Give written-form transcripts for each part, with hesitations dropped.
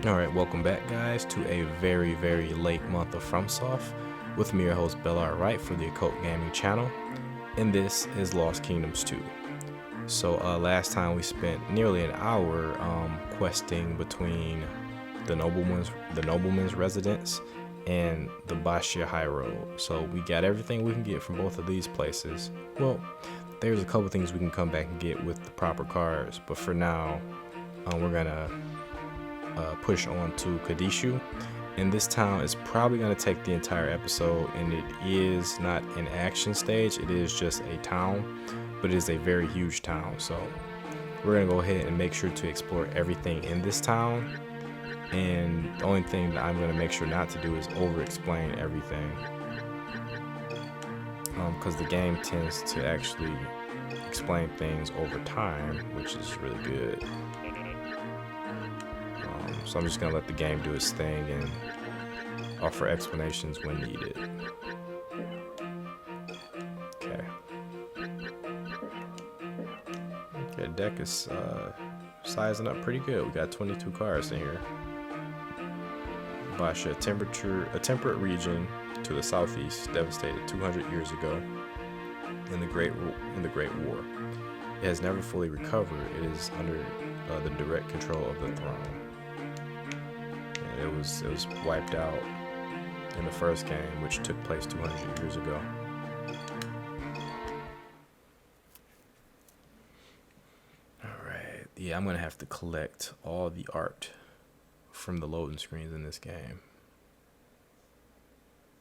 Alright, welcome back guys to a very late month of FromSoft with me, your host Bellar Wright for the Occult Gaming channel, and this is Lost Kingdoms 2. So last time we spent nearly an hour questing between the nobleman's residence and the Bhashea High Road. So we got everything we can get from both of these places. Well, there's a couple things we can come back and get with the proper cards, but for now we're gonna push on to Kadishu, and this town is probably going to take the entire episode, and it is not an action stage, it is just a town, but it is a very huge town. So we're going to go ahead and make sure to explore everything in this town, and the only thing that I'm going to make sure not to do is over explain everything, because the game tends to actually explain things over time, which is really good. So I'm just going to let the game do its thing and offer explanations when needed. Okay, deck is sizing up pretty good. We got 22 cards in here. Bhashea, a temperate region to the southeast, devastated 200 years ago in the Great War. It has never fully recovered. It is under the direct control of the throne. It was wiped out in the first game, which took place 200 years ago. Alright, yeah, I'm going to have to collect all the art from the loading screens in this game.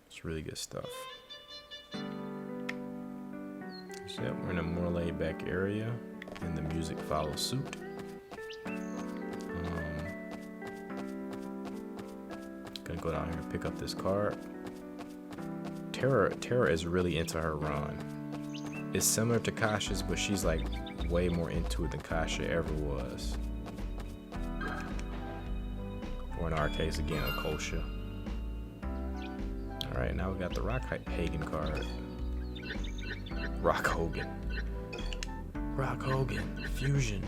It's really good stuff. So yeah, we're in a more laid back area, and the music follows suit. Gonna go down here and pick up this card. Tara is really into her run. It's similar to Kasha's, but she's like way more into it than Kasha ever was. Or in our case, again, Akosha. Alright, now we got the Rock Hagan card. Rock Hagan. Fusion.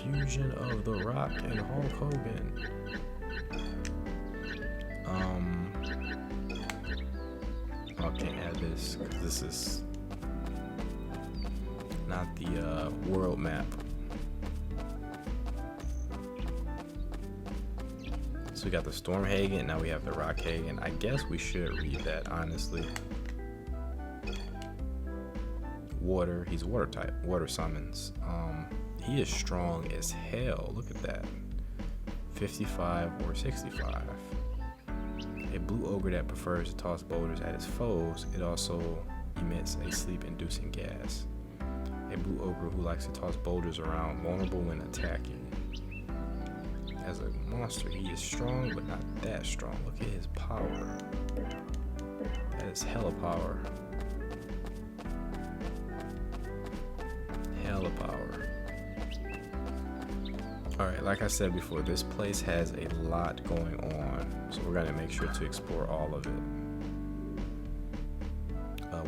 Fusion of The Rock and Hulk Hogan. I can't add this because this is not the world map. So we got the Storm Hagan, now we have the Rock Hagan. I guess we should read that, honestly. Water, he's water type, water summons. He is strong as hell. Look at that. 55 or 65. A blue ogre that prefers to toss boulders at his foes. It also emits a sleep-inducing gas. A blue ogre who likes to toss boulders around, vulnerable when attacking. As a monster, he is strong, but not that strong. Look at his power. That is hella power. Hella power. Alright, like I said before, this place has a lot going on, so we're going to make sure to explore all of it.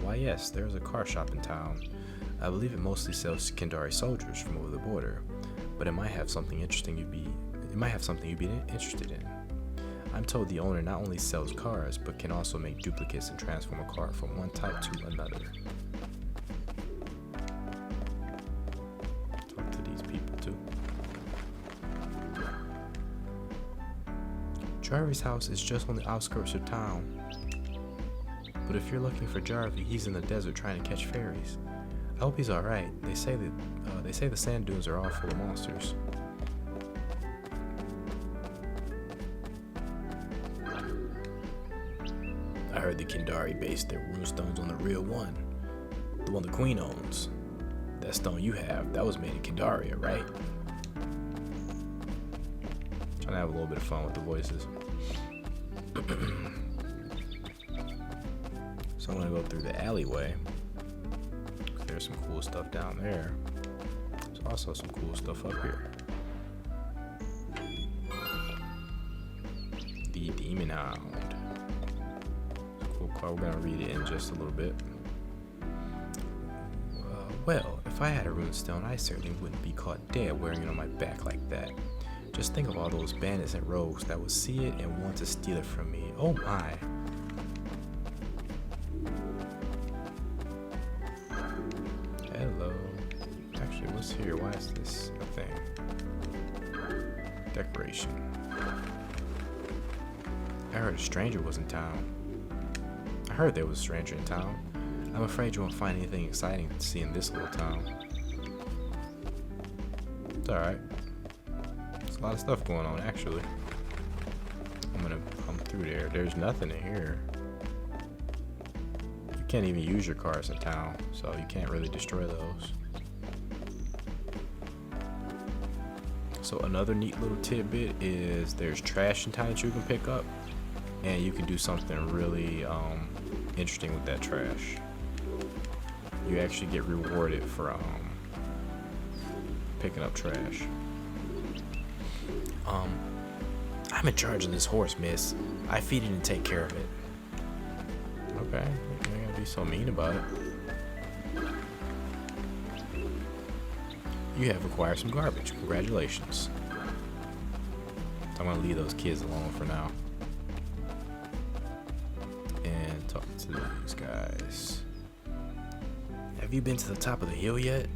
Why yes, there's a car shop in town. I believe it mostly sells Kindari soldiers from over the border, but it might have something interesting you'd be interested in. I'm told the owner not only sells cars, but can also make duplicates and transform a car from one type to another. Talk to these people too. Jarvy's house is just on the outskirts of town. But if you're looking for Jarvy, he's in the desert trying to catch fairies. I hope he's alright. They say the sand dunes are all full of monsters. I heard the Kindari based their rune stones on the real one. The one the queen owns. That stone you have, that was made in Kindaria, right? Trying to have a little bit of fun with the voices. So I'm gonna go through the alleyway. There's some cool stuff down there. There's also some cool stuff up here. The Demon Hound. Cool card. We're gonna read it in just a little bit. Well, if I had a runestone, I certainly wouldn't be caught dead wearing it on my back like that. Just think of all those bandits and rogues that would see it and want to steal it from me. Oh my. Hello. Actually, what's here? Why is this a thing? Decoration. I heard a stranger was in town. I heard there was a stranger in town. I'm afraid you won't find anything exciting to see in this little town. It's alright. There's a lot of stuff going on, actually. I'm gonna come through there. There's nothing in here. You can't even use your cars in town, so you can't really destroy those. So another neat little tidbit is there's trash in town that you can pick up, and you can do something really interesting with that trash. You actually get rewarded for picking up trash. I'm in charge of this horse, miss. I feed it and take care of it. Okay, you ain't gotta be so mean about it. You have acquired some garbage. Congratulations. I'm gonna leave those kids alone for now. And talk to these guys. Have you been to the top of the hill yet?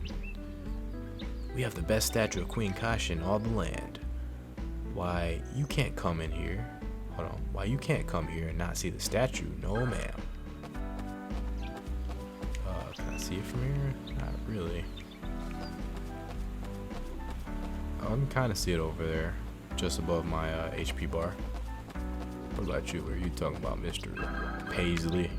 We have the best statue of Queen Kasha in all the land. Why, you can't come in here. Hold on. Why, you can't come here and not see the statue? No, ma'am. Can I see it from here? Not really. I can kind of see it over there, just above my HP bar. What about you? What are you talking about, Mr. Paisley?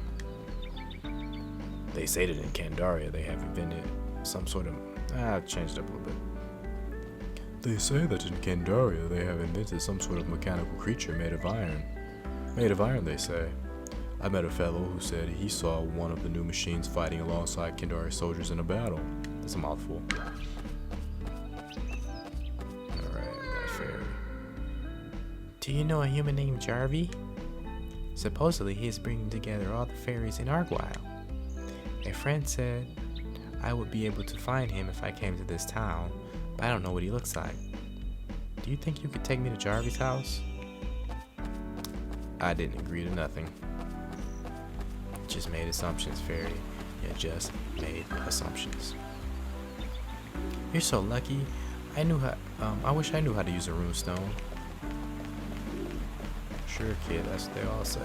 They say that in Candaria they have invented some sort of... I've changed it up a little bit. They say that in Candaria they have invented some sort of mechanical creature made of iron. Made of iron, they say. I met a fellow who said he saw one of the new machines fighting alongside Candaria soldiers in a battle. That's a mouthful. Do you know a human named Jarvie? Supposedly he is bringing together all the fairies in Argyle. A friend said I would be able to find him if I came to this town, but I don't know what he looks like. Do you think you could take me to Jarvie's house? I didn't agree to nothing. Just made assumptions, Fairy. You just made assumptions. You're so lucky. I wish I knew how to use a runestone. Sure, kid, that's what they all say.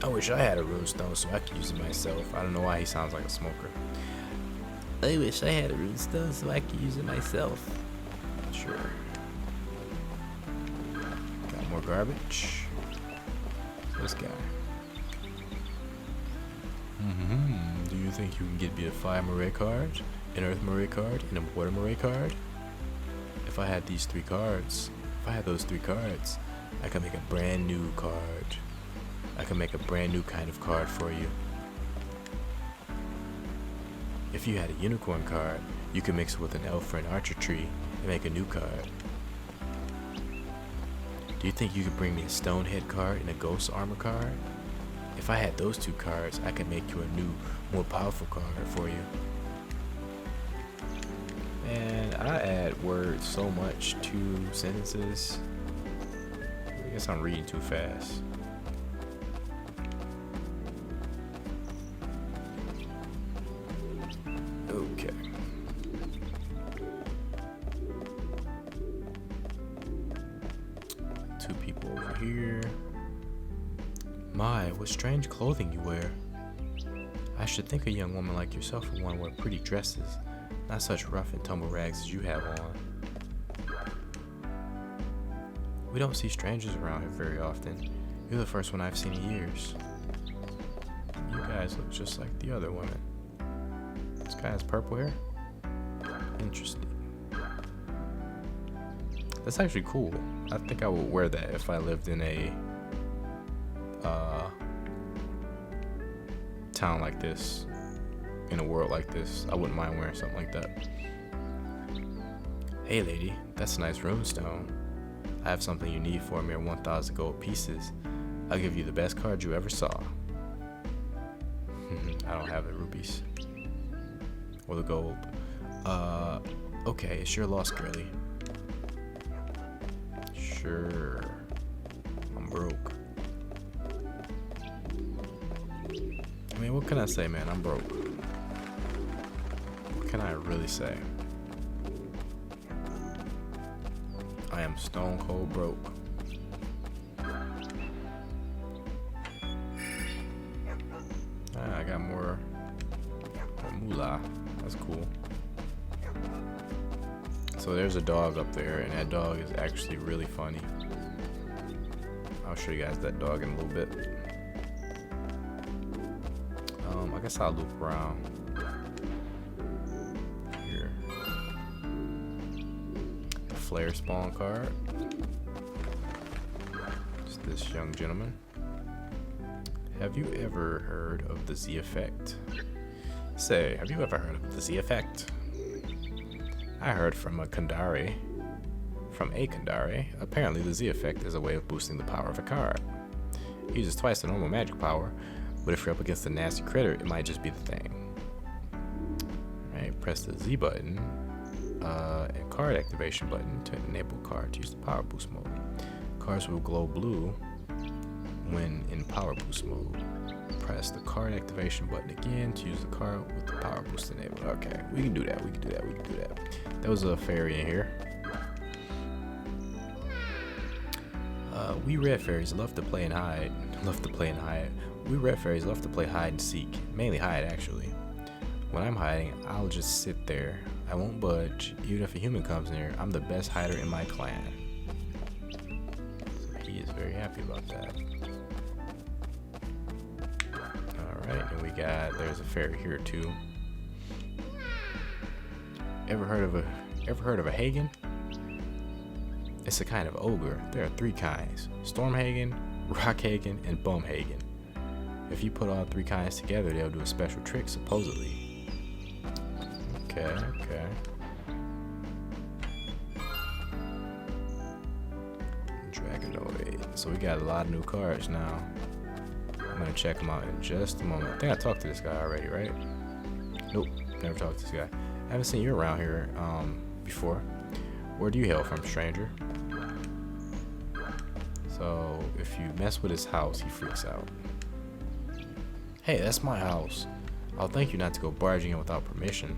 I wish I had a runestone so I could use it myself. I don't know why he sounds like a smoker. I wish I had a runestone so I could use it myself. Sure. Got more garbage. This guy. Do you think you can get me a fire moray card, an earth moray card, and a water moray card? If I had these three cards, I could make a brand new card. I could make a brand new kind of card for you. If you had a unicorn card, you could mix it with an elf or an archer tree and make a new card. Do you think you could bring me a stonehead card and a ghost armor card? If I had those two cards, I could make you a new, more powerful card for you. And I add words so much to sentences. I guess I'm reading too fast. Okay. Two people over here. My, what strange clothing you wear. I should think a young woman like yourself would want to wear pretty dresses. Not such rough and tumble rags as you have on. We don't see strangers around here very often. You're the first one I've seen in years. You guys look just like the other women. This guy has purple hair? Interesting. That's actually cool. I think I would wear that if I lived in a town like this. In a world like this, I wouldn't mind wearing something like that. Hey lady, that's a nice runestone. I have something you need for a mere 1,000 gold pieces. I'll give you the best card you ever saw. I don't have the rupees or the gold. Okay, it's your loss, girly. Sure. I'm broke. I mean, what can I say, man? I'm broke. What can I really say? I am stone cold broke. I got more moolah. That's cool. So there's a dog up there, and that dog is actually really funny. I'll show you guys that dog in a little bit. I guess I'll loop around here. The Flayer Spawn card. It's this young gentleman. Have you ever heard of the Z effect? Say, have you ever heard of the Z effect? I heard from a Kandari. Apparently the Z effect is a way of boosting the power of a card. It uses twice the normal magic power, but if you're up against a nasty critter, it might just be the thing. Alright, press the Z button and card activation button to enable card to use the power boost mode. Cards will glow blue when in power boost mode. Press the card activation button again to use the card with the power boost enabled. Okay, we can do that. There was a fairy in here. We red fairies love to play and hide. We red fairies love to play hide and seek. Mainly hide, actually. When I'm hiding, I'll just sit there. I won't budge. Even if a human comes near, I'm the best hider in my clan. So he is very happy about that. Alright, and there's a fairy here too. Ever heard of a Hagan? It's a kind of ogre. There are 3 kinds: Storm Hagan, Rock Hagan, and Bum Hagan. If you put all 3 kinds together, they'll do a special trick, supposedly. Okay. Dragonoid. So we got a lot of new cards now. I'm gonna check them out in just a moment. I think I talked to this guy already, right? Nope, never talked to this guy. I haven't seen you around here before. Where do you hail from, stranger? So if you mess with his house, he freaks out. Hey, that's my house. I'll thank you not to go barging in without permission.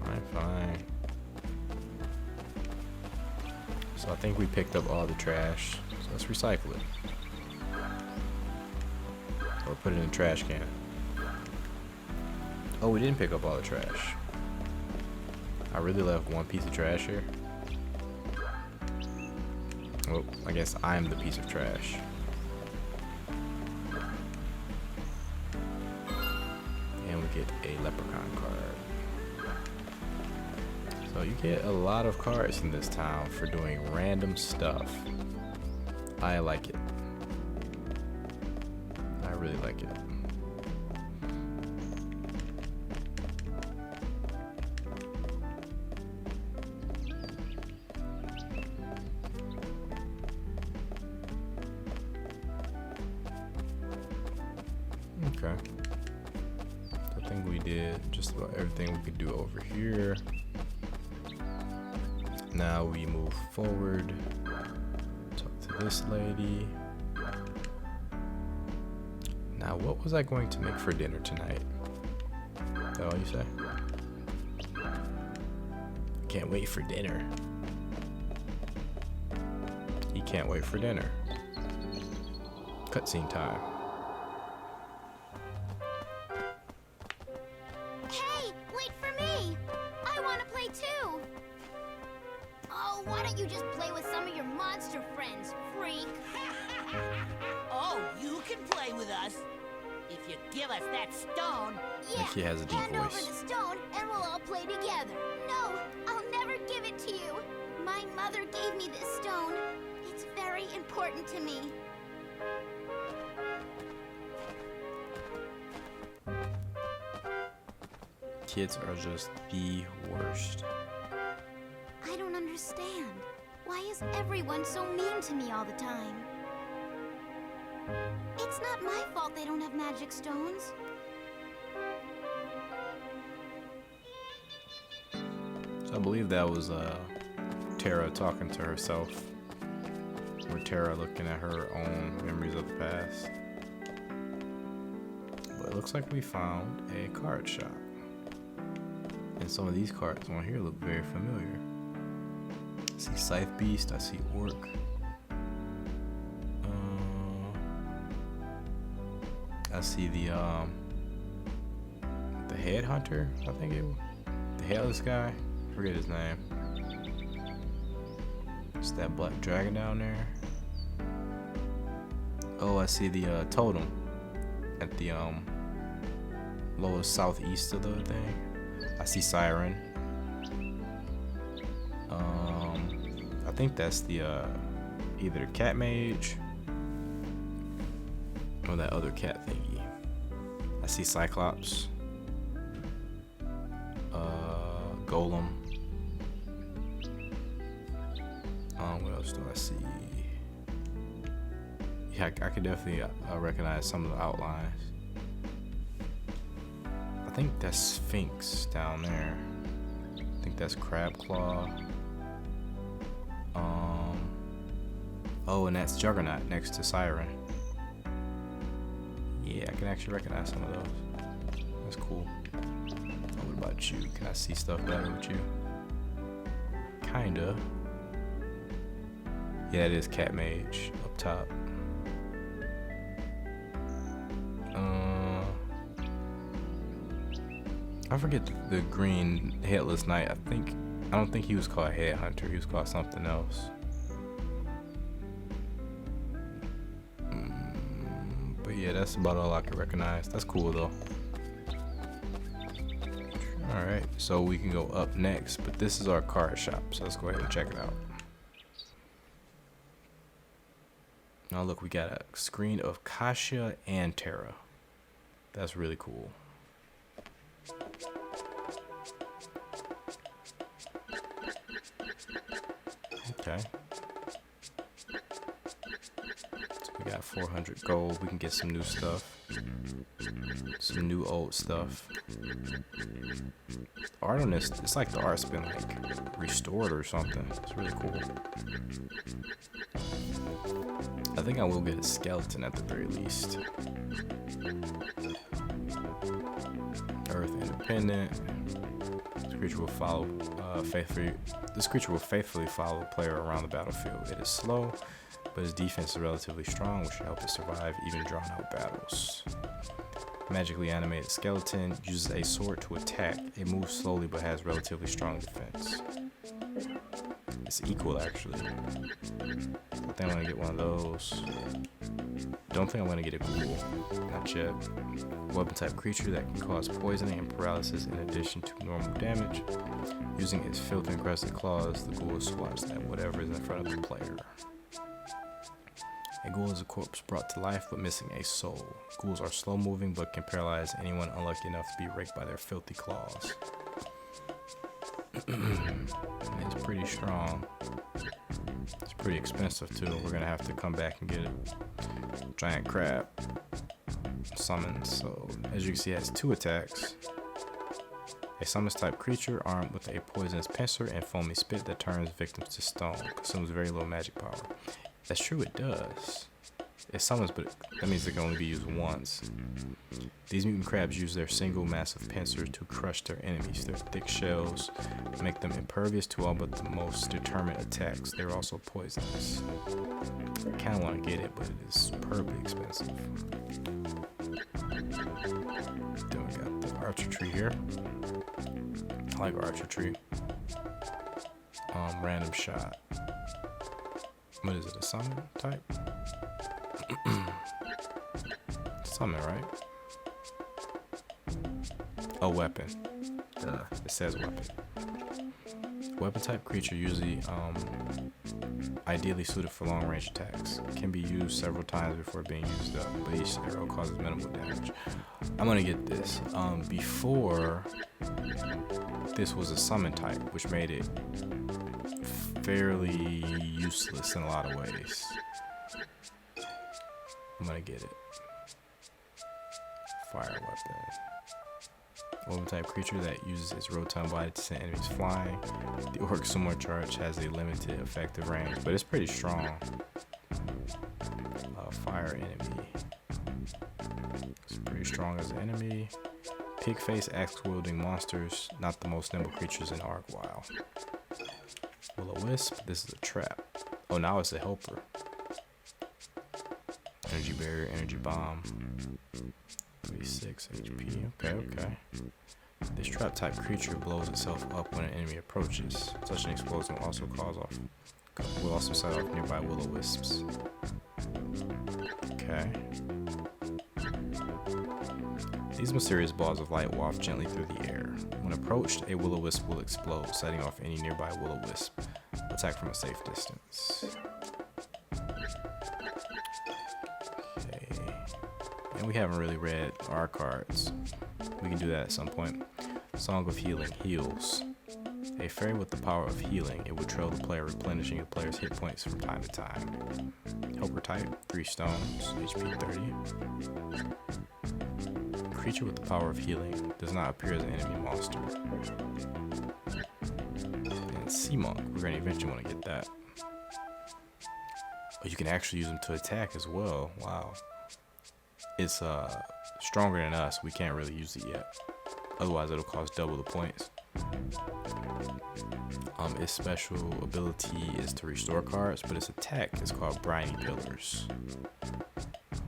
Alright, fine. So I think we picked up all the trash. So let's recycle it. Or put it in the trash can. Oh, we didn't pick up all the trash. I really left one piece of trash here. Well, I guess I'm the piece of trash. And we get a Leprechaun card. So you get a lot of cards in this town for doing random stuff. I like it. I really like it. Okay. I think we did just about everything we could do over here. Now we move forward. Talk to this lady. Now, what was I going to make for dinner tonight? Is that all you say? Can't wait for dinner. He can't wait for dinner. Cutscene time. Hey, wait for me! I want to play too! Oh, why don't you just play with some of your monster friends, freak? Oh, you can play with us. If you give us that stone. Yeah, Like he has a deep hand voice. over the stone and we'll all play together. No, I'll never give it to you. My mother gave me this stone. It's very important to me. Kids are just the worst. I don't understand. Why is everyone so mean to me all the time? It's not my fault they don't have magic stones. So I believe that was Terra talking to herself, or Terra looking at her own memories of the past. But it looks like we found a card shop. And some of these cards on here look very familiar. I see Scythe Beast, I see Orc. I see the Headhunter, I think it was. The Headless guy, forget his name. It's that black dragon down there. Oh, I see the totem at the lowest southeast of the thing. I see Siren. I think that's the either the cat mage or that other cat thingy. I see Cyclops. Golem. What else do I see? Yeah, I could definitely recognize some of the outlines. I think that's Sphinx down there. I think that's Crabclaw. Oh, and that's Juggernaut next to Siren. Yeah, I can actually recognize some of those. That's cool. What about you? Can I see stuff better with you? Kinda. Yeah, it is Cat Mage up top. I forget the green headless knight. I don't think he was called Headhunter. He was called something else. But yeah, that's about all I can recognize. That's cool though. Alright, so we can go up next, but this is our card shop, so let's go ahead and check it out. Now look, we got a screen of Kasha and Terra. That's really cool. Okay. So we got 400 gold. We can get some new stuff. Some new old stuff. The art on this, it's like the art's been like restored or something. It's really cool. I think I will get a skeleton at the very least. Earth independent. This creature will follow This creature will faithfully follow a player around the battlefield. It is slow, but its defense is relatively strong, which should help it survive even drawn-out battles. Magically animated skeleton uses a sword to attack. It moves slowly but has relatively strong defense. It's equal actually. I think I'm gonna get one of those. Don't think I'm gonna get a ghoul. Not yet. Weapon type creature that can cause poisoning and paralysis in addition to normal damage. Using its filthy and aggressive claws, the ghoul swats at whatever is in front of the player. A ghoul is a corpse brought to life but missing a soul. Ghouls are slow moving but can paralyze anyone unlucky enough to be raked by their filthy claws. It's pretty strong. It's pretty expensive too. We're gonna have to come back and get a giant crab summoned. So as you can see, it has 2 attacks. A summons type creature armed with a poisonous pincer and foamy spit that turns victims to stone. Consumes very low magic power. That's true, it does. It summons, but that means it can only be used once. These mutant crabs use their single massive pincers to crush their enemies. Their thick shells make them impervious to all but the most determined attacks. They're also poisonous. I kind of want to get it, but it is superbly expensive. Then we got the archer tree here. I like archer tree. Random shot. What is it, a summon type? Summon, right? A weapon. It says weapon. Weapon type creature usually ideally suited for long range attacks. Can be used several times before being used up, but each arrow causes minimal damage. I'm gonna get this. Before, this was a summon type, which made it fairly useless in a lot of ways. I'm gonna get it. Fire weapon. Woven type creature that uses its rotund body to send enemies flying. The Orc Summon charge has a limited effective range, but it's pretty strong. Fire enemy. It's pretty strong as an enemy. Pig face axe wielding monsters, not the most nimble creatures in Argyle. Will-o-wisp, this is a trap. Oh, now it's a helper. Energy barrier, energy bomb. 36 HP. Okay. This trap type creature blows itself up when an enemy approaches. Such an explosion will also set off nearby will-o-wisps. Okay. These mysterious balls of light waft gently through the air. When approached, a will-o-wisp will explode, setting off any nearby will-o-wisp. Attack from a safe distance. Okay. And we haven't really read our cards. We can do that at some point. Song of Healing heals. A fairy with the power of healing, it would trail the player, replenishing the player's hit points from time to time. Helper type, 3 stones, HP 30. Creature with the power of healing does not appear as an enemy monster. And Sea Monk, we're going to eventually want to get that. Oh, you can actually use them to attack as well. Wow. It's stronger than us. We can't really use it yet. Otherwise, it'll cost double the points. Its special ability is to restore cards, but its attack is called Briny Pillars.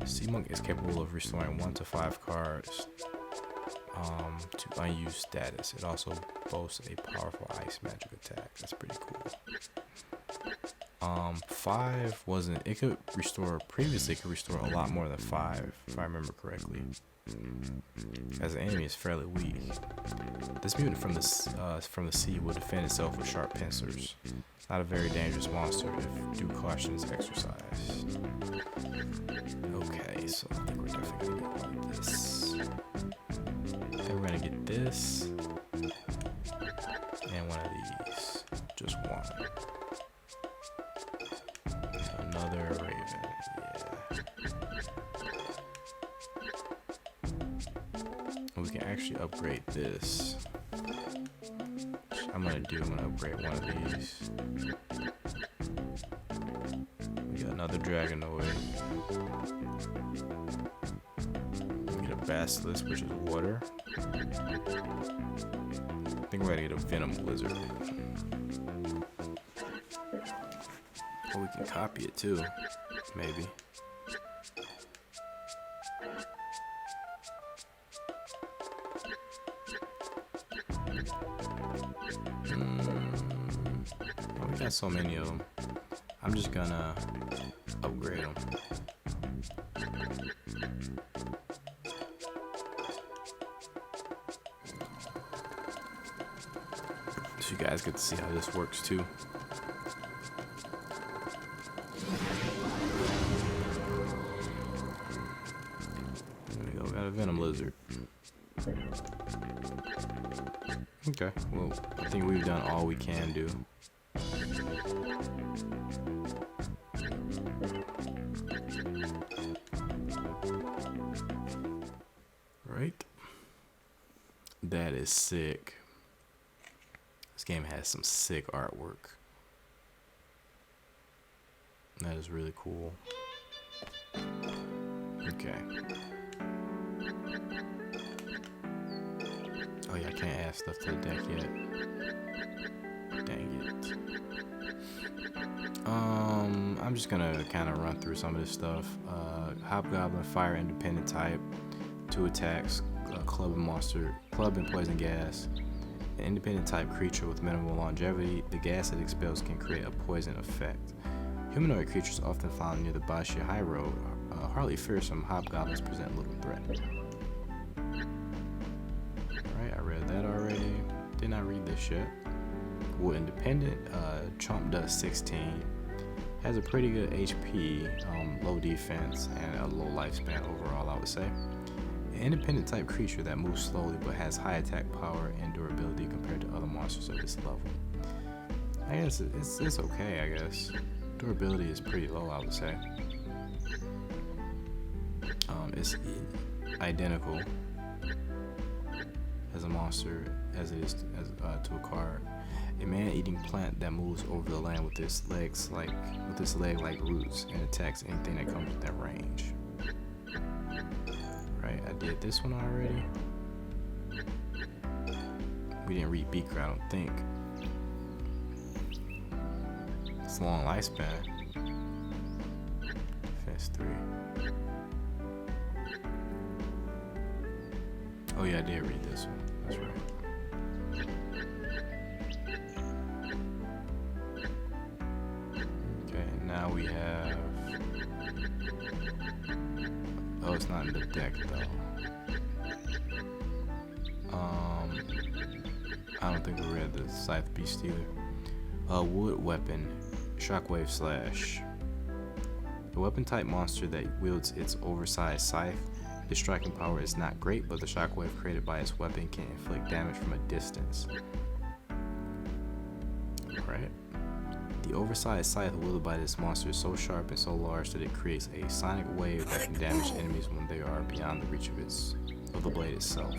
Sea Monk is capable of restoring 1 to 5 cards to unused status. It also boasts a powerful ice magic attack. That's pretty cool. 5 wasn't, it could restore, previously it could restore a lot more than 5, if I remember correctly. As an enemy, is fairly weak. This mutant from the sea will defend itself with sharp pincers. Not a very dangerous monster if due caution is exercised. Okay, so I think we're definitely gonna get one of this. Then we're gonna get this and one of these. Just one. Another raven. We can actually upgrade this. I'm gonna upgrade one of these. We got another Dragonoid. We get a Basilisk, which is water. I think we're gonna get a Venom Lizard. Or we can copy it too, maybe. We got so many of them. I'm just gonna upgrade them. So you guys get to see how this works too. There we go, got a Venom Lizard. Okay, well, I think we've done all we can do. Right? That is sick. This game has some sick artwork. That is really cool. Okay. Oh yeah, I can't add stuff to the deck yet. Dang it. I'm just gonna kind of run through some of this stuff. Hobgoblin, fire independent type, 2 attacks, club and poison gas. An independent type creature with minimal longevity. The gas it expels can create a poison effect. Humanoid creatures often found near the Bhashea High Road. Hardly fearsome, hobgoblins present little threat. Alright, I read that already. Did not read this yet. Wood independent, Chomp does 16. Has a pretty good HP, low defense, and a low lifespan overall, I would say. An independent type creature that moves slowly but has high attack power and durability compared to other monsters of this level. I guess it's okay, I guess. Durability is pretty low, I would say. It's identical as a monster as it is to a card. A man-eating plant that moves over the land with its leg like roots and attacks anything that comes within range. Right, I did this one already. We didn't read Beaker, I don't think. It's a long lifespan. Phase 3. Oh yeah, I did read this one. That's right. Okay, now we have... Oh, it's not in the deck though. I don't think we read the Scythe Beast either. Wood weapon, Shockwave Slash. A weapon type monster that wields its oversized scythe. Its striking power is not great, but the shockwave created by its weapon can inflict damage from a distance. Right. The oversized scythe wielded by this monster is so sharp and so large that it creates a sonic wave that can damage enemies when they are beyond the reach of the blade itself.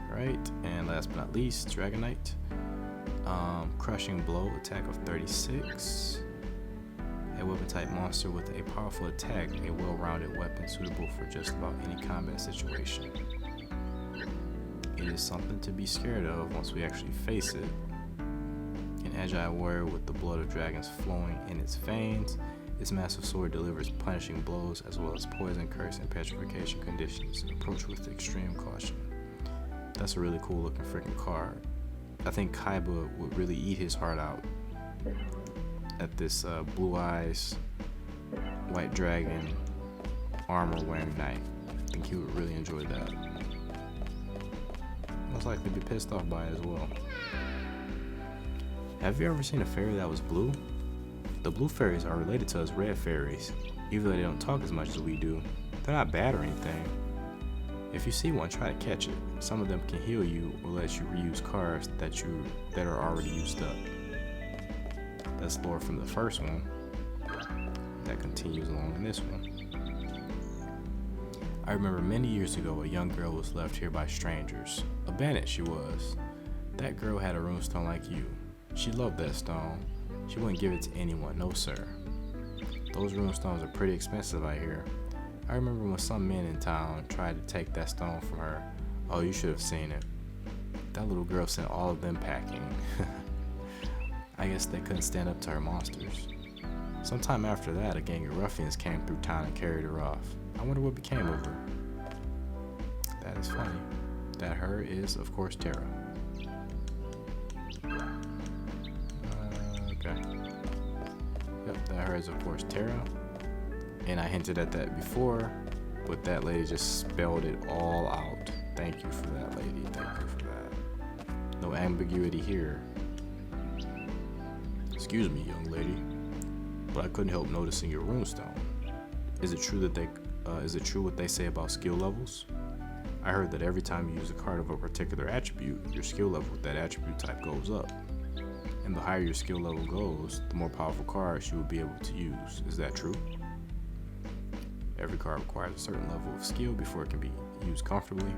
Right, and last but not least, Dragonoid. Crushing Blow, attack of 36. A weapon type monster with a powerful attack, a well-rounded weapon suitable for just about any combat situation. It is something to be scared of once we actually face it. An agile warrior with the blood of dragons flowing in its veins, its massive sword delivers punishing blows as well as poison, curse, and petrification conditions. Approach with extreme caution. That's a really cool looking freaking card. I think Kaiba would really eat his heart out at this blue eyes, white dragon, armor wearing knight. I think he would really enjoy that. Most likely be pissed off by it as well. Have you ever seen a fairy that was blue? The blue fairies are related to us red fairies. Even though they don't talk as much as we do, they're not bad or anything. If you see one, try to catch it. Some of them can heal you or let you reuse cards that are already used up. That's lore from the first one. That continues along in this one. I remember many years ago a young girl was left here by strangers. Abandoned she was. That girl had a runestone like you. She loved that stone. She wouldn't give it to anyone, no sir. Those runestones are pretty expensive out here. I remember when some men in town tried to take that stone from her. Oh, you should have seen it. That little girl sent all of them packing. I guess they couldn't stand up to her monsters. Sometime after that, a gang of ruffians came through town and carried her off. I wonder what became of her. That is funny. That her is, of course, Terra. Okay. Yep, that her is, of course, Terra. And I hinted at that before, but that lady just spelled it all out. Thank you for that, lady. Thank you for that. No ambiguity here. Excuse me, young lady, but I couldn't help noticing your runestone. Is it true what they say about skill levels? I heard that every time you use a card of a particular attribute, your skill level with that attribute type goes up. And the higher your skill level goes, the more powerful cards you will be able to use. Is that true? Every card requires a certain level of skill before it can be used comfortably.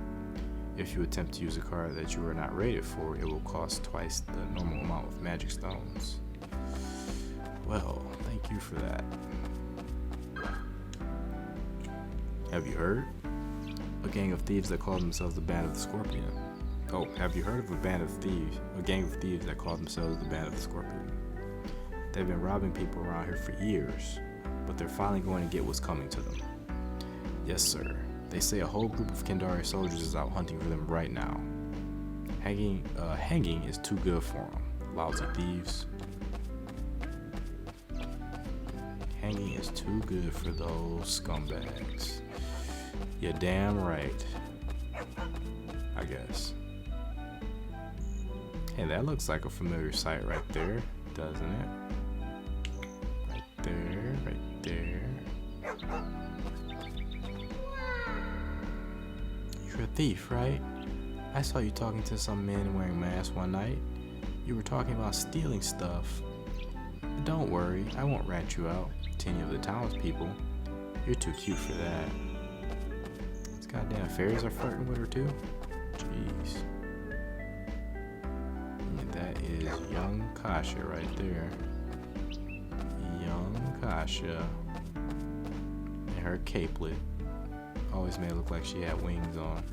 If you attempt to use a card that you are not rated for, it will cost twice the normal amount of magic stones. Well, thank you for that. Have you heard? A gang of thieves that call themselves the Band of the Scorpion. Oh, have you heard of a gang of thieves that call themselves the Band of the Scorpion? They've been robbing people around here for years, but they're finally going to get what's coming to them. Yes, sir. They say a whole group of Kendari soldiers is out hunting for them right now. Hanging is too good for them. Lousy thieves. Hanging is too good for those scumbags. You're damn right. I guess. Hey, that looks like a familiar sight right there, doesn't it? Right there, right there. You're a thief, right? I saw you talking to some men wearing masks one night. You were talking about stealing stuff. But don't worry, I won't rat you out to any of the townspeople. You're too cute for that. These goddamn fairies are flirting with her too? Jeez. And that is young Kasha right there. Young Kasha. And her capelet. Always made it look like she had wings on.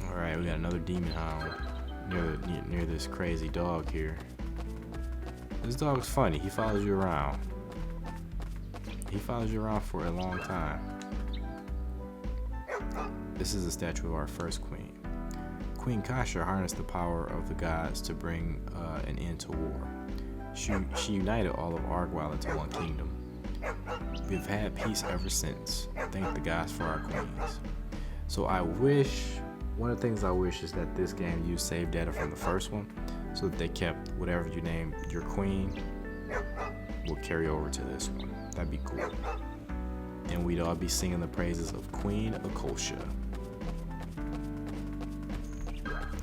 Alright, we got another demon hound near this crazy dog here. This dog's funny. He follows you around. He follows you around for a long time. This is a statue of our first queen. Queen Kasha harnessed the power of the gods to bring an end to war. She united all of Argyle into one kingdom. We've had peace ever since. Thank the gods for our queens. So one of the things I wish is that this game used save data from the first one, so that they kept whatever you named your queen will carry over to this one. That'd be cool. And we'd all be singing the praises of Queen Akosha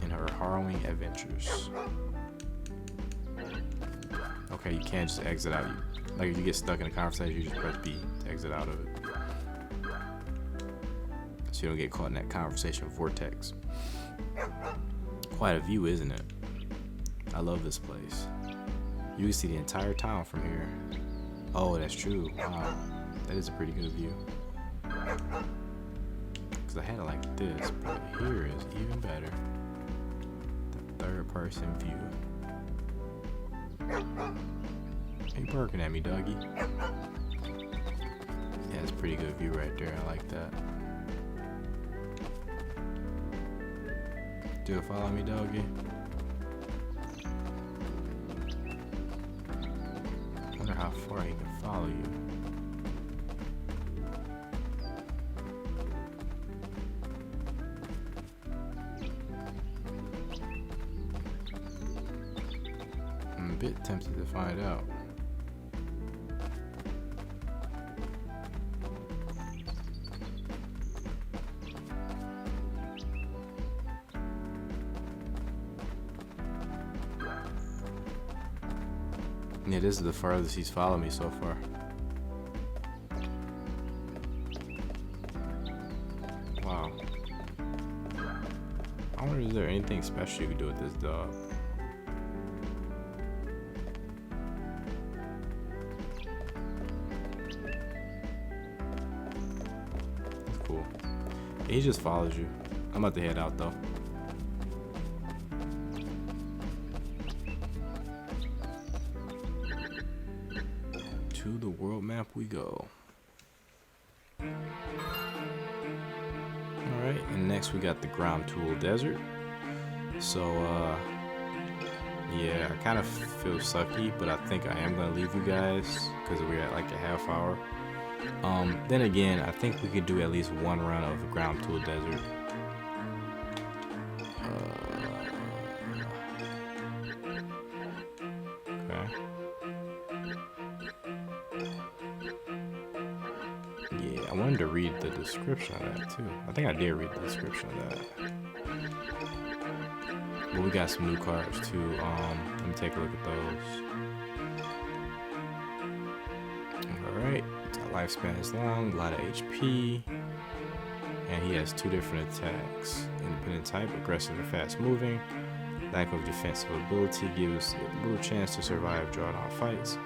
and her harrowing adventures. Okay, you can't just exit out. Like if you get stuck in a conversation, you just press B to exit out of it. So you don't get caught in that conversation vortex. Quite a view, isn't it? I love this place. You can see the entire town from here. Oh, that's true. Wow. That is a pretty good view. Because I had it like this, but here is even better. The third person view. Hey, you barking at me, doggy? Yeah, it's a pretty good view right there. I like that. Do you follow me, doggy? I wonder how far he can follow you. I'm a bit tempted to find out. Yeah, this is the farthest he's followed me so far. Wow. I wonder, is there anything special you can do with this dog? That's cool. He just follows you. I'm about to head out though. To the world map we go. Alright, and next we got the Gromtull Desert. So, yeah, I kind of feel sucky, but I think I am going to leave you guys because we're at like a half hour. Then again, I think we could do at least one run of the Gromtull Desert. Okay. Yeah, I wanted to read the description of that too. I think I did read the description of that. But we got some new cards too. Let me take a look at those. Alright, lifespan is long, a lot of HP. And he has two different attacks. Independent type, aggressive and fast moving. Lack of defensive ability gives it little chance to survive drawn out fights.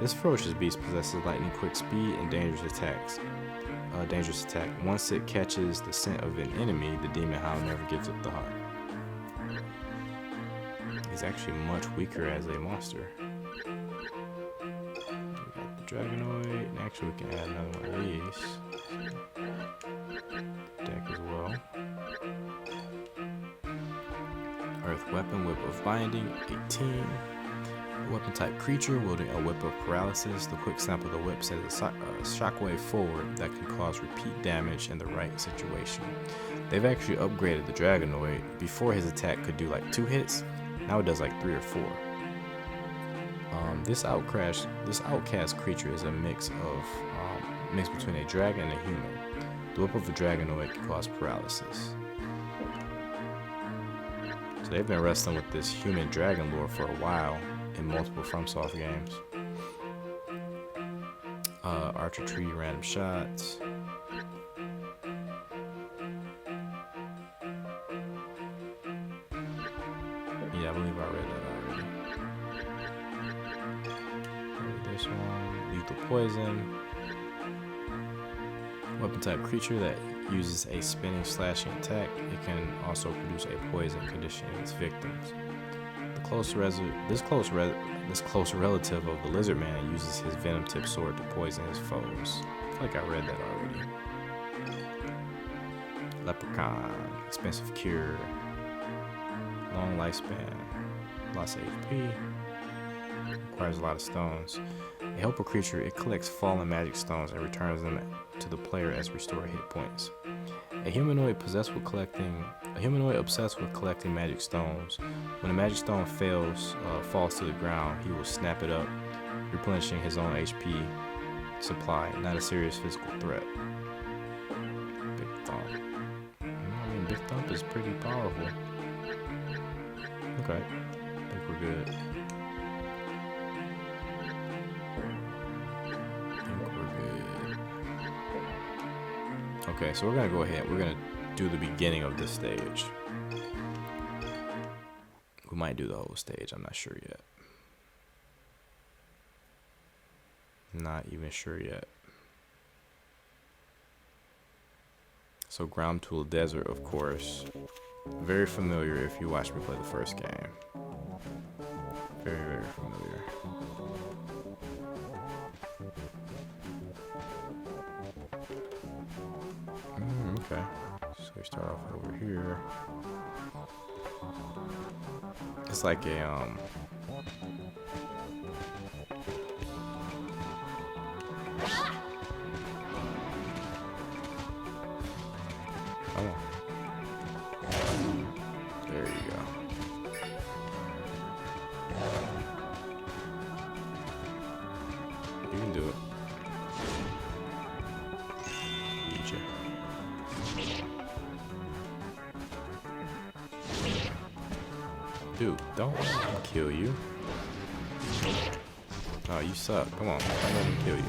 This ferocious beast possesses lightning quick speed and dangerous attacks. Dangerous attack. Once it catches the scent of an enemy, the demon hound never gives up the hunt. He's actually much weaker as a monster. We got the Dragonoid, and actually we can add another one of these. Deck as well. Earth weapon, whip of binding, 18. Weapon type creature wielding a whip of paralysis. The quick snap of the whip sends a shockwave forward that can cause repeat damage in the right situation. They've actually upgraded the Dragonoid. Before his attack could do like 2 hits, now it does like 3 or 4. This outcast creature is a mix between a dragon and a human. The whip of a Dragonoid can cause paralysis. So they've been wrestling with this human dragon lore for a while in multiple FromSoft games. Archer tree, random shots. Yeah, I believe I read that already. This one, lethal poison. Weapon type creature that uses a spinning slashing attack. It can also produce a poison conditioning its victims. This close relative of the lizard man uses his venom tipped sword to poison his foes. I feel like I read that already. Leprechaun, expensive cure, long lifespan, lots of HP, requires a lot of stones. A helper creature, it collects fallen magic stones and returns them to the player as restored hit points. A humanoid obsessed with collecting magic stones. When a magic stone falls to the ground, he will snap it up, replenishing his own HP supply. Not a serious physical threat. Big Thump. I mean, Big Thump is pretty powerful. Okay, I think we're good. Okay, so we're gonna go ahead. We're gonna do the beginning of this stage. We might do the whole stage. I'm not sure yet. Not even sure yet. So Gromtull Desert, of course. Very familiar if you watched me play the first game. Very, very familiar. Okay, so we start off over here. It's like a oh, there you go. You can do it. Need you. Dude, don't let him kill you. Oh, you suck. Come on, don't let him kill you.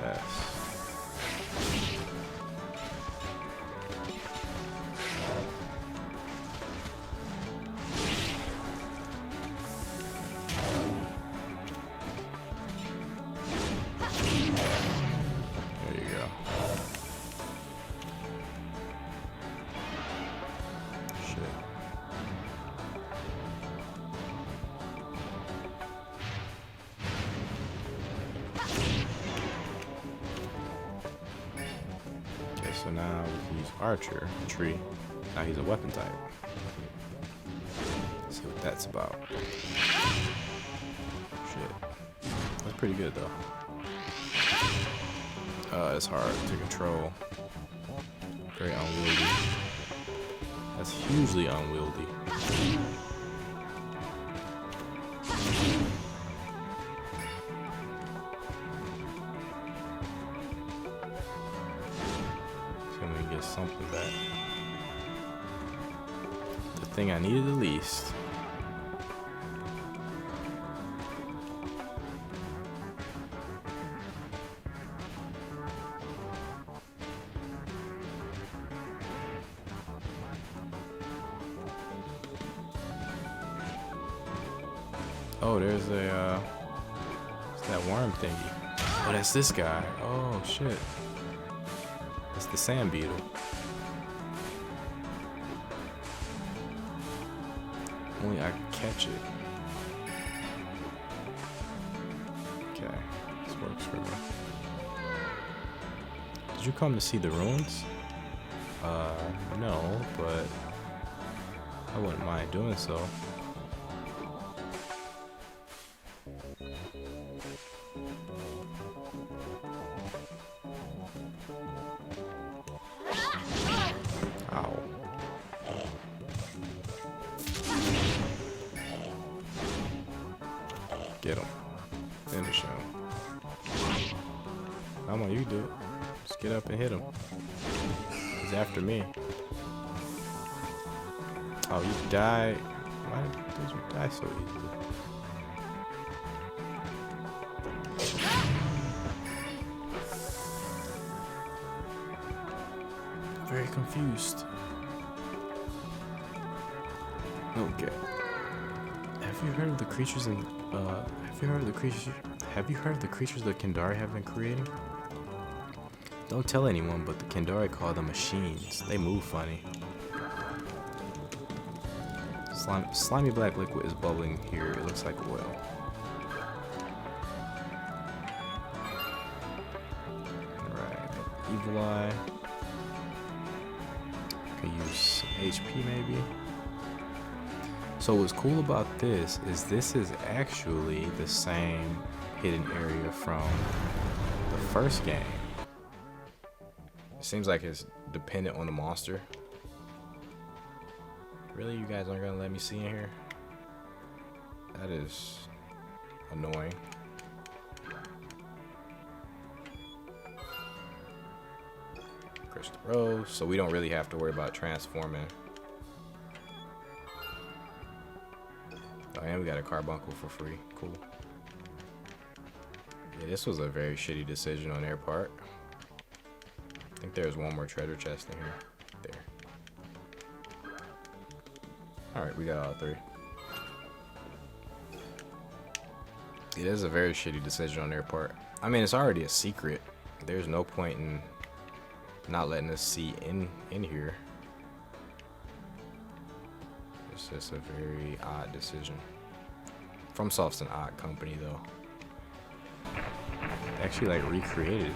Yes. There you go. So now we can use Archer, tree. Now he's a weapon type. Let's see what that's about. Shit. That's pretty good though. It's hard to control. Very unwieldy. That's hugely unwieldy. Something back. The thing I needed the least. Oh, there's a it's that worm thingy. Oh, that's this guy. Oh shit. That's the Sand Beetle. Only I can catch it. Okay, this works for me. Did you come to see the ruins? No, but I wouldn't mind doing so. Get him. Finish him. Come on, you do it. Just get up and hit him. He's after me. Oh, you died. Why did those die so easily? Very confused. Okay. Have you heard of the creatures in have you heard of the creatures the Kendari have been creating? Don't tell anyone, but the Kendari call them machines. They move funny. Slimy black liquid is bubbling here. It looks like oil. Alright. Evil Eye. Can use some HP maybe. So what's cool about this is actually the same hidden area from the first game. It seems like it's dependent on the monster. Really, you guys aren't gonna let me see in here? That is annoying. Crystal Rose, so we don't really have to worry about transforming. Oh, and we got a carbuncle for free. Cool. Yeah, this was a very shitty decision on their part. I think there's one more treasure chest in here. There. Alright, we got all three. It is a very shitty decision on their part. I mean, it's already a secret. There's no point in not letting us see in here. It's just a very odd decision. FromSoft's an odd company, though. They actually, like, recreated it.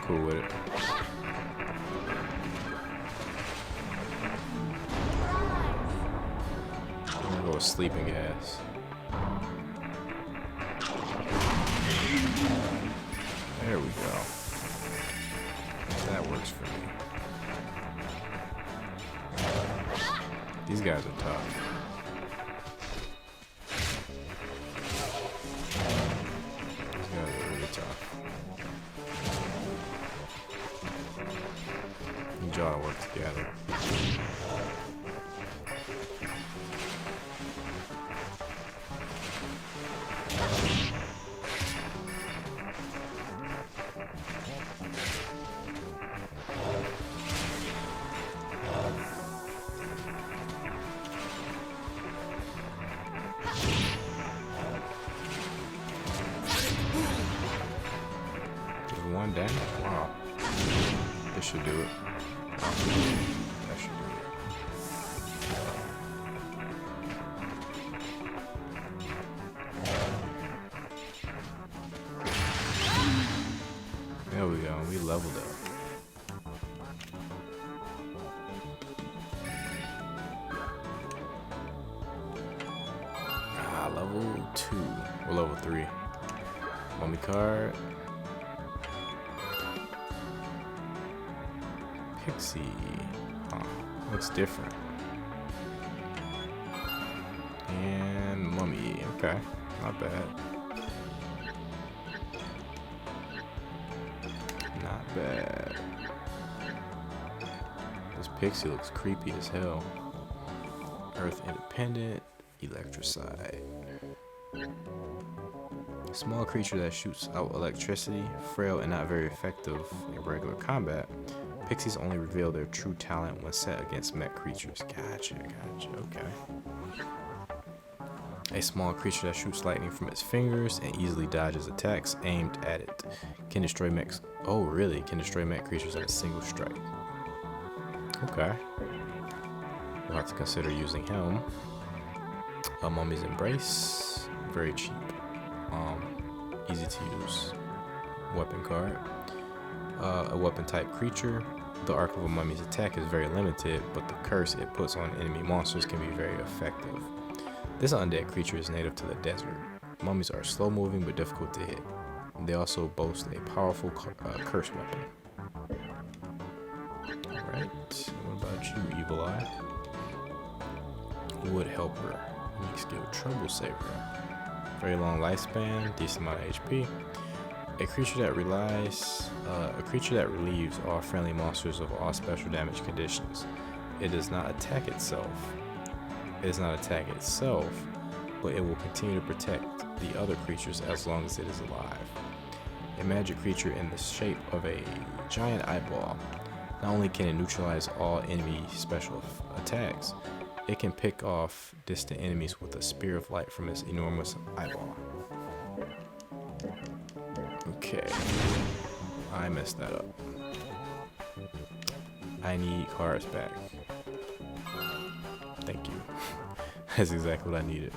Cool with it. I'm gonna go with sleeping gas. There we go. That works for me. These guys are tough. These guys are really tough. Need y'all to work together. One down? Wow. This should do it. That should do it. There we go. We leveled up. Level 2. Or level 3. Mummy card. Pixie. Oh, looks different. And mummy. Okay, not bad. Not bad. This Pixie looks creepy as hell. Earth independent. Electricide. A small creature that shoots out electricity, frail and not very effective in regular combat. Pixies only reveal their true talent when set against mech creatures. Gotcha, okay. A small creature that shoots lightning from its fingers and easily dodges attacks aimed at it. Can destroy mechs. Oh, really? Can destroy mech creatures at a single strike. Okay. We'll have to consider using him. A Mummy's Embrace. Very cheap. Easy to use. Weapon card. A weapon type creature. The arc of a mummy's attack is very limited, but the curse it puts on enemy monsters can be very effective. This undead creature is native to the desert. Mummies are slow moving but difficult to hit. They also boast a powerful curse weapon. Alright, what about you, Evil Eye? Wood Helper. Unique skill, Trouble Saver. Very long lifespan, decent amount of HP. A creature that relieves all friendly monsters of all special damage conditions. It does not attack itself. But it will continue to protect the other creatures as long as it is alive. A magic creature in the shape of a giant eyeball. Not only can it neutralize all enemy special attacks, it can pick off distant enemies with a spear of light from its enormous eyeball. Okay, I messed that up. I need cards back. Thank you. That's exactly what I needed.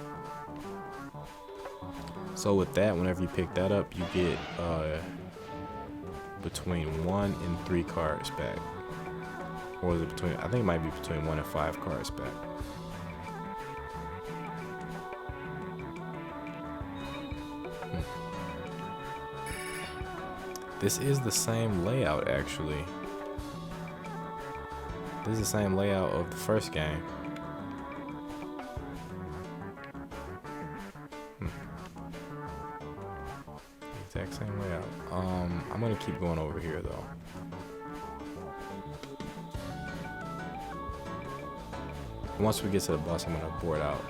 So with that, whenever you pick that up, you get between 1 and 3 cards back. Or is it between, I think it might be between 1 and 5 cards back. This is the same layout, actually. This is the same layout of the first game. Exact same layout. I'm gonna keep going over here though. Once we get to the boss, I'm gonna board out.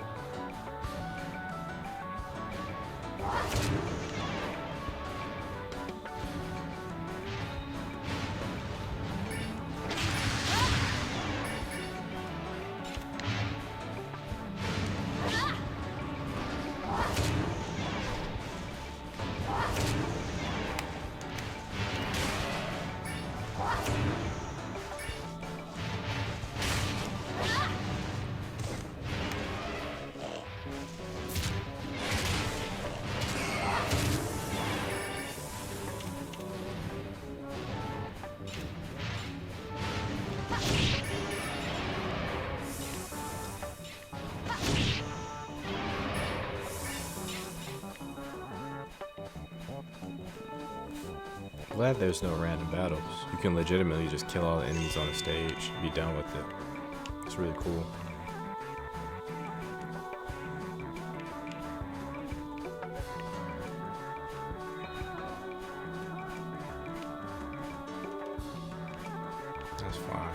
Glad there's no random battles. You can legitimately just kill all the enemies on the stage and be done with it. It's really cool. That's fine.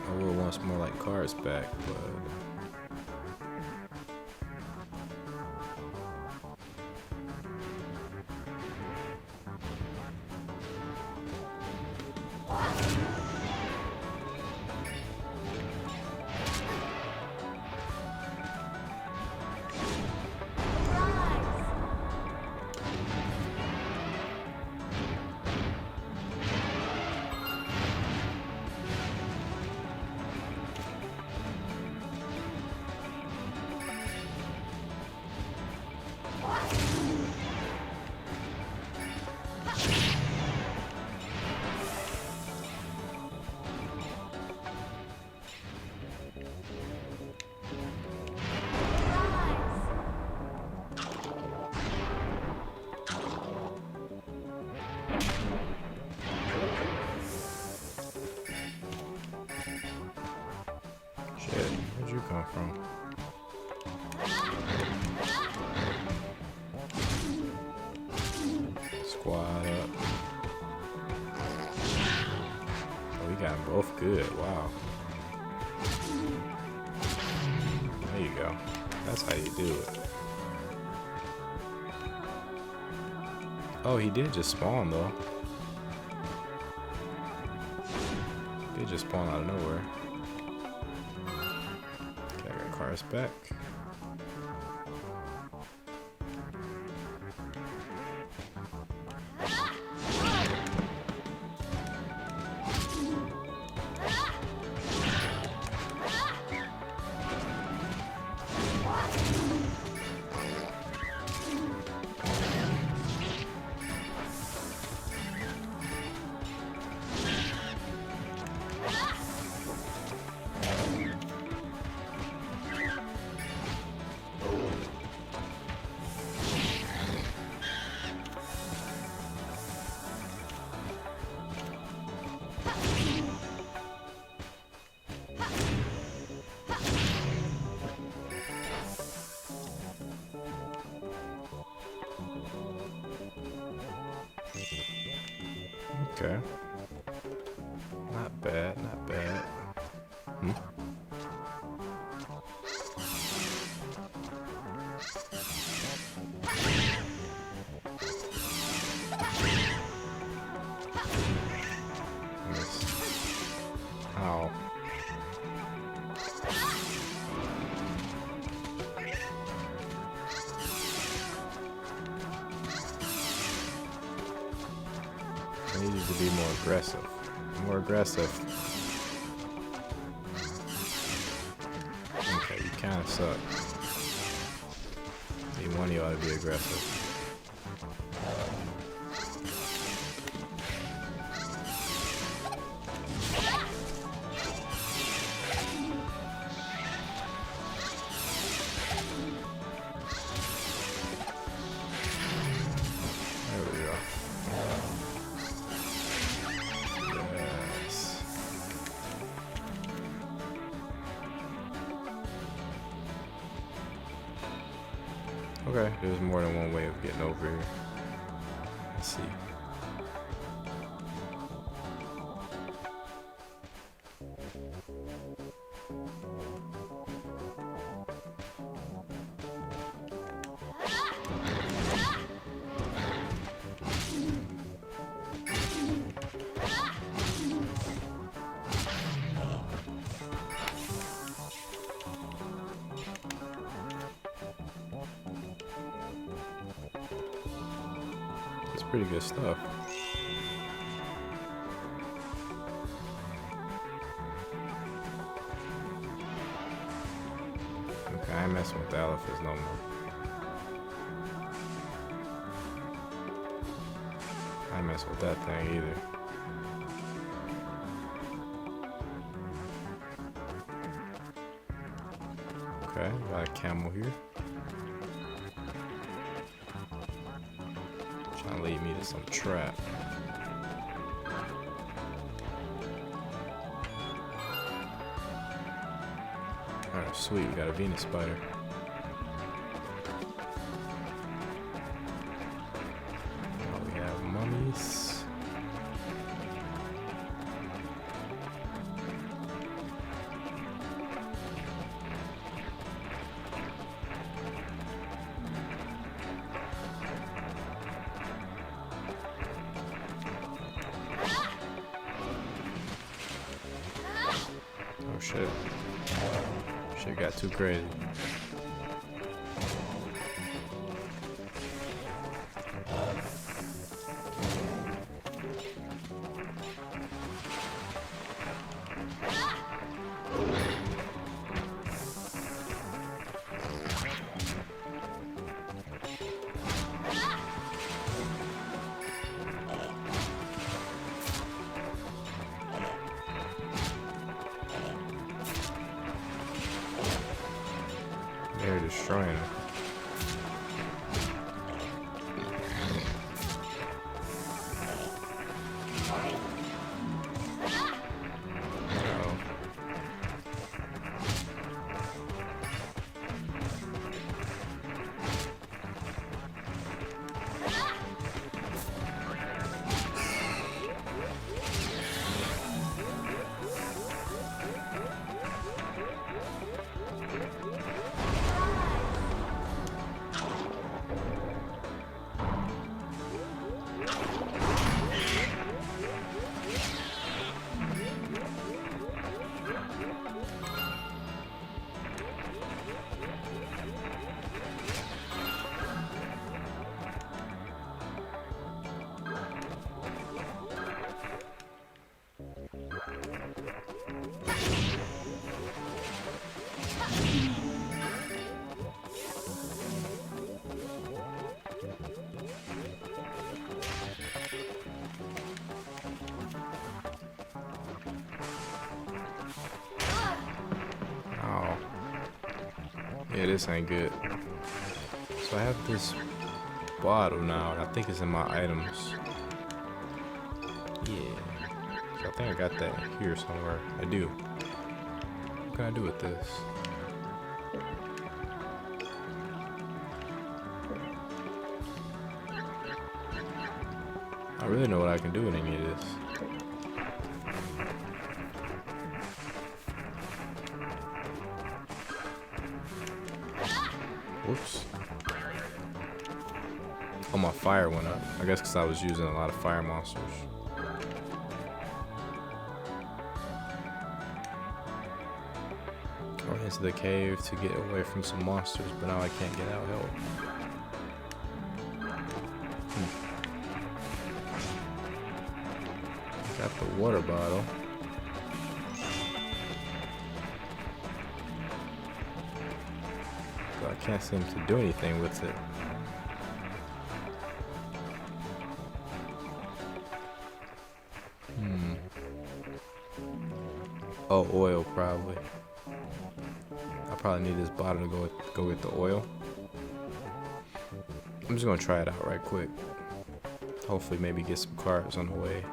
I will want some more like cards back, but where'd you come from? Squad up. Oh, we got them both good. Wow. There you go. That's how you do it. Oh, he did just spawn though. He did just spawn out of nowhere. Okay, I got cars back. Okay. Not bad, not bad. Ow. I need you to be more aggressive. More aggressive. Okay, you kind of suck. Need one of y'all to be aggressive. There we go. Yes. Okay, there's more than one way of getting over here. Let's see. It's pretty good stuff. Okay, I ain't messing with the elephants no more. I ain't messing with that thing either. Okay, got a camel here. Trying to lead me to some trap. Alright, sweet, we got a Venus spider. Oh, we have mummies. Oh shit. Shit got too crazy. They're destroying it. Yeah, this ain't good. So I have this bottle now. I think it's in my items. Yeah. So I think I got that here somewhere. I do. What can I do with this? I really know what I can do with any of this. Whoops. Oh, my fire went up. I guess because I was using a lot of fire monsters. I went into the cave to get away from some monsters, but now I can't get out. Help. Got the water bottle. I can't seem to do anything with it. Oh, oil probably. I probably need this bottle to go get the oil. I'm just gonna try it out right quick. Hopefully maybe get some cards on the way.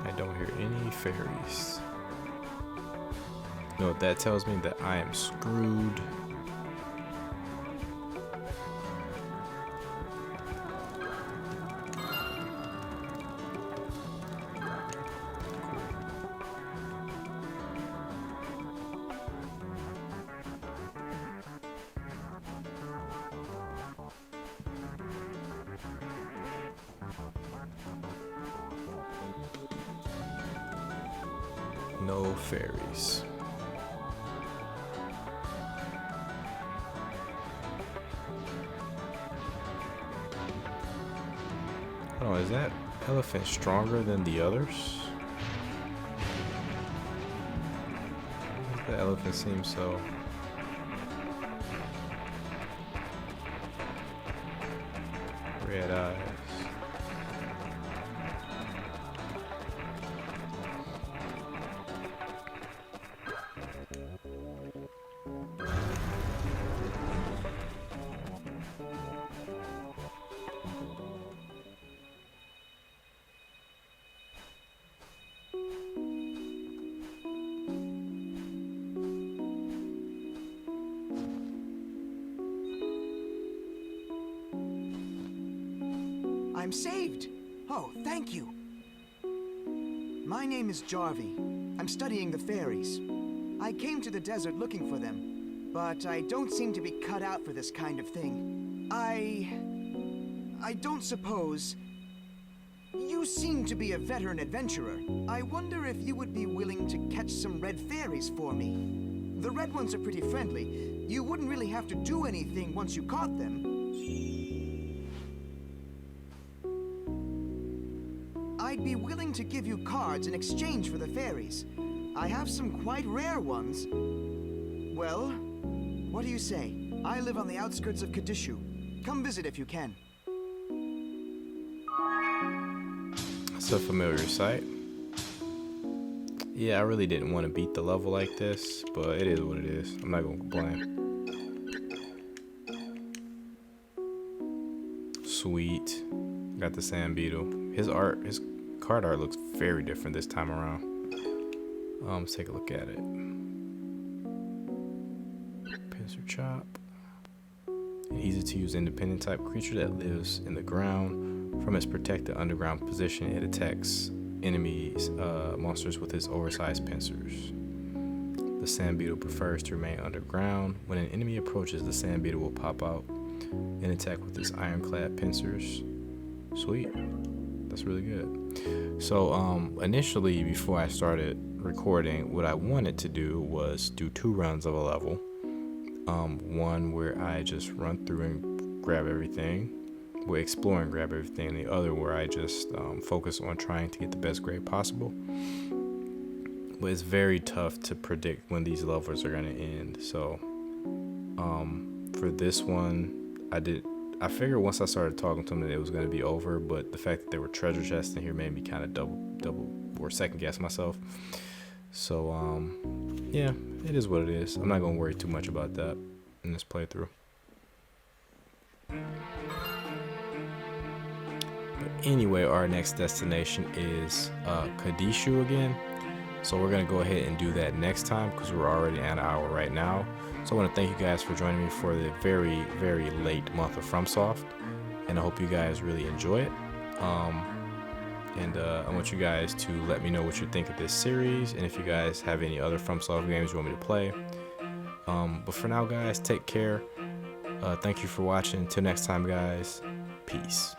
I don't hear any fairies. You know what that tells me? That I am screwed. No fairies. Oh, is that elephant stronger than the others? The elephant seems so. Red eyes. I'm saved! Oh, thank you! My name is Jarvie. I'm studying the fairies. I came to the desert looking for them, but I don't seem to be cut out for this kind of thing. I don't suppose... You seem to be a veteran adventurer. I wonder if you would be willing to catch some red fairies for me. The red ones are pretty friendly. You wouldn't really have to do anything once you caught them. I'd be willing to give you cards in exchange for the fairies. I have some quite rare ones. Well, what do you say? I live on the outskirts of Kadishu. Come visit if you can. It's a familiar sight. Yeah, I really didn't want to beat the level like this, but it is what it is. I'm not gonna complain. Sweet. Got the Sand Beetle. His card art looks very different this time around. Let's take a look at it. Pincer Chop. An easy to use independent type creature that lives in the ground. From its protected underground position, it attacks enemies, monsters with its oversized pincers. The Sand Beetle prefers to remain underground. When an enemy approaches, the Sand Beetle will pop out and attack with its ironclad pincers. Sweet. That's really good. So initially, before I started recording, what I wanted to do was do 2 runs of a level. One where I just run through and grab everything, explore and grab everything, and the other where I just focus on trying to get the best grade possible. But it's very tough to predict when these levels are going to end. So for this one, I figured once I started talking to them that it was going to be over, but the fact that there were treasure chests in here made me kind of double or second guess myself. So yeah, it is what it is. I'm not going to worry too much about that in this playthrough. But anyway, our next destination is Kadishu again. So we're going to go ahead and do that next time because we're already at an hour right now. So I want to thank you guys for joining me for the very, very late month of FromSoft. And I hope you guys really enjoy it. And I want you guys to let me know what you think of this series. And if you guys have any other FromSoft games you want me to play. But for now, guys, take care. Thank you for watching. Until next time, guys. Peace.